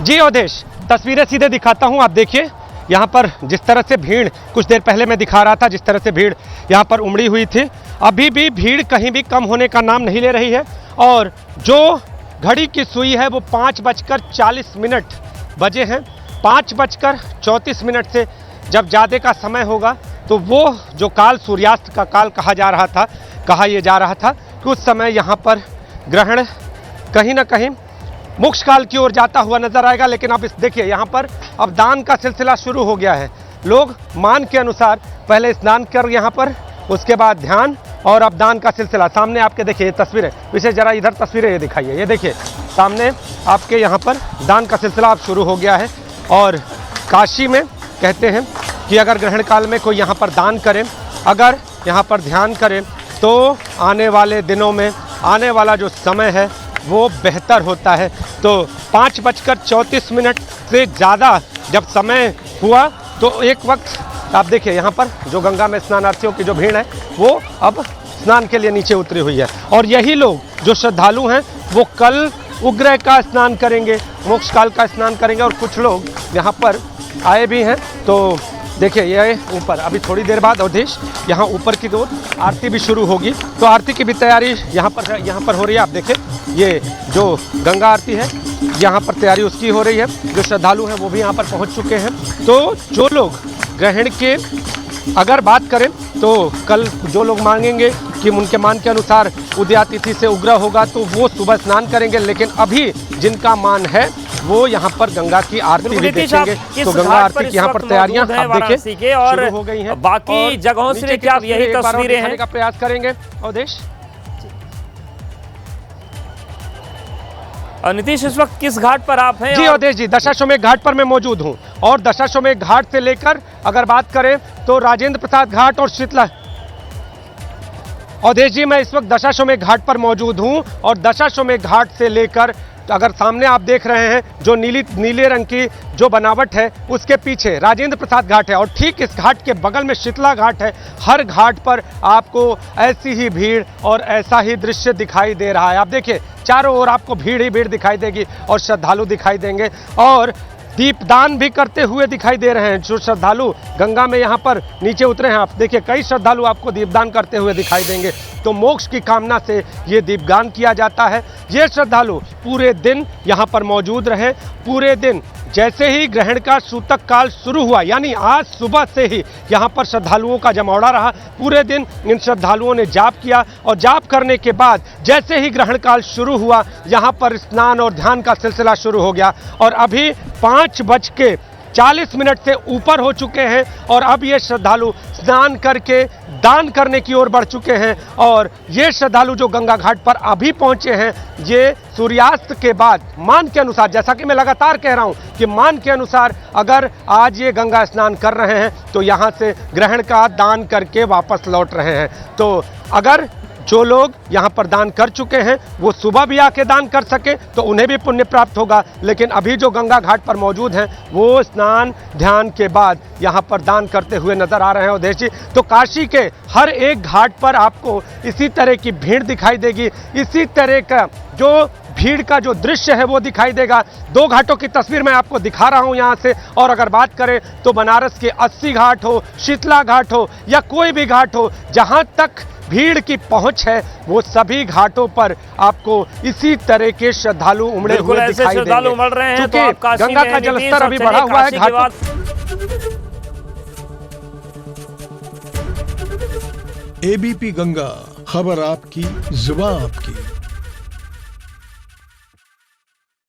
जी अवधेश, तस्वीरें सीधे दिखाता हूं। आप देखिए यहाँ पर जिस तरह से भीड़ कुछ देर पहले मैं दिखा रहा था, जिस तरह से भीड़ यहाँ पर उमड़ी हुई थी, अभी भी भीड़ कहीं भी कम होने का नाम नहीं ले रही है। और जो घड़ी की सुई है वो 5:40 बजे हैं। 5:34 से जब ज़्यादा का समय होगा तो वो जो काल, सूर्यास्त का काल कहा यह जा रहा था कि उस समय यहाँ पर ग्रहण कहीं ना कहीं मोक्ष काल की ओर जाता हुआ नजर आएगा। लेकिन अब इस देखिए यहाँ पर अब दान का सिलसिला शुरू हो गया है। लोग मान के अनुसार पहले स्नान कर यहाँ पर, उसके बाद ध्यान, और अब दान का सिलसिला। सामने आपके देखिए ये तस्वीरें, पीछे जरा इधर तस्वीरें ये दिखाइए, ये देखिए सामने आपके यहाँ पर दान का सिलसिला अब शुरू हो गया है। और काशी में कहते हैं कि अगर ग्रहण काल में कोई यहाँ पर दान करे, अगर यहाँ पर ध्यान करे, तो आने वाले दिनों में आने वाला जो समय है वो बेहतर होता है। तो 5:34 से ज़्यादा जब समय हुआ तो एक वक्त आप देखिए यहाँ पर जो गंगा में स्नानार्थियों की जो भीड़ है वो अब स्नान के लिए नीचे उतरी हुई है। और यही लोग जो श्रद्धालु हैं वो कल उग्रह का स्नान करेंगे, मोक्ष काल का स्नान करेंगे। और कुछ लोग यहाँ पर आए भी हैं। तो देखिए ये ऊपर अभी थोड़ी देर बाद अवधेश यहाँ ऊपर की ओर आरती भी शुरू होगी। तो आरती की भी तैयारी यहाँ पर हो रही है। आप देखिए ये जो गंगा आरती है यहाँ पर तैयारी उसकी हो रही है। जो श्रद्धालु हैं वो भी यहाँ पर पहुँच चुके हैं। तो जो लोग ग्रहण के अगर बात करें तो कल जो लोग मांगेंगे कि उनके मान के अनुसार उदया तिथि से उग्रह होगा तो वो सुबह स्नान करेंगे। लेकिन अभी जिनका मान है वो यहाँ पर गंगा की आरती भी देखेंगे। तो गंगा आरती की यहाँ पर तैयारियां आप देखिए शुरू हो गई हैं। बाकी जगहों से क्या यही तस्वीरें हैं का प्रयास करेंगे अवधेश? नीतीश, इस वक्त किस घाट पर आप हैं? जी अवधेश जी, दशाश्वमेध घाट पर मैं मौजूद हूं। और दशाश्वमेध घाट से लेकर अगर बात करें तो राजेंद्र प्रसाद घाट और शीतला। अवधेश जी, मैं इस वक्त दशाश्वमेध घाट पर मौजूद हूं। और दशाश्वमेध घाट से लेकर अगर सामने आप देख रहे हैं जो नीले रंग की जो बनावट है उसके पीछे राजेंद्र प्रसाद घाट है। और ठीक इस घाट के बगल में शीतला घाट है। हर घाट पर आपको ऐसी ही भीड़ और ऐसा ही दृश्य दिखाई दे रहा है। आप देखिए चारों ओर आपको भीड़ ही भीड़ दिखाई देगी और श्रद्धालु दिखाई देंगे और दीपदान भी करते हुए दिखाई दे रहे हैं। जो श्रद्धालु गंगा में यहाँ पर नीचे उतरे हैं, आप देखिए कई श्रद्धालु आपको दीपदान करते हुए दिखाई देंगे। तो मोक्ष की कामना से ये दीपदान किया जाता है। ये श्रद्धालु पूरे दिन यहाँ पर मौजूद रहे। पूरे दिन जैसे ही ग्रहण का सूतक काल शुरू हुआ, यानी आज सुबह से ही यहाँ पर श्रद्धालुओं का जमावड़ा रहा। पूरे दिन इन श्रद्धालुओं ने जाप किया और जाप करने के बाद जैसे ही ग्रहण काल शुरू हुआ यहाँ पर स्नान और ध्यान का सिलसिला शुरू हो गया। और अभी 5:40 से ऊपर हो चुके हैं और अब ये श्रद्धालु स्नान करके दान करने की ओर बढ़ चुके हैं। और ये श्रद्धालु जो गंगा घाट पर अभी पहुंचे हैं, ये सूर्यास्त के बाद मान के अनुसार, जैसा कि मैं लगातार कह रहा हूं कि मान के अनुसार अगर आज ये गंगा स्नान कर रहे हैं तो यहाँ से ग्रहण का दान करके वापस लौट रहे हैं। तो अगर जो लोग यहाँ पर दान कर चुके हैं वो सुबह भी आके दान कर सके तो उन्हें भी पुण्य प्राप्त होगा। लेकिन अभी जो गंगा घाट पर मौजूद हैं वो स्नान ध्यान के बाद यहाँ पर दान करते हुए नजर आ रहे हैं अवधेश जी। तो काशी के हर एक घाट पर आपको इसी तरह की भीड़ दिखाई देगी, इसी तरह का जो भीड़ का जो दृश्य है वो दिखाई देगा। 2 घाटों की तस्वीर मैं आपको दिखा रहा हूं यहाँ से। और अगर बात करें तो बनारस के 80 घाट हो, शीतला घाट हो या कोई भी घाट हो, जहां तक भीड़ की पहुंच है वो सभी घाटों पर आपको इसी तरह के श्रद्धालु उमड़े हुए दिखाई देंगे। उमड़ रहे हैं तो आप काशी गंगा का जलस्तर अभी बढ़ा हुआ है घाटों। एबीपी गंगा, खबर आपकी, जुबान आपकी।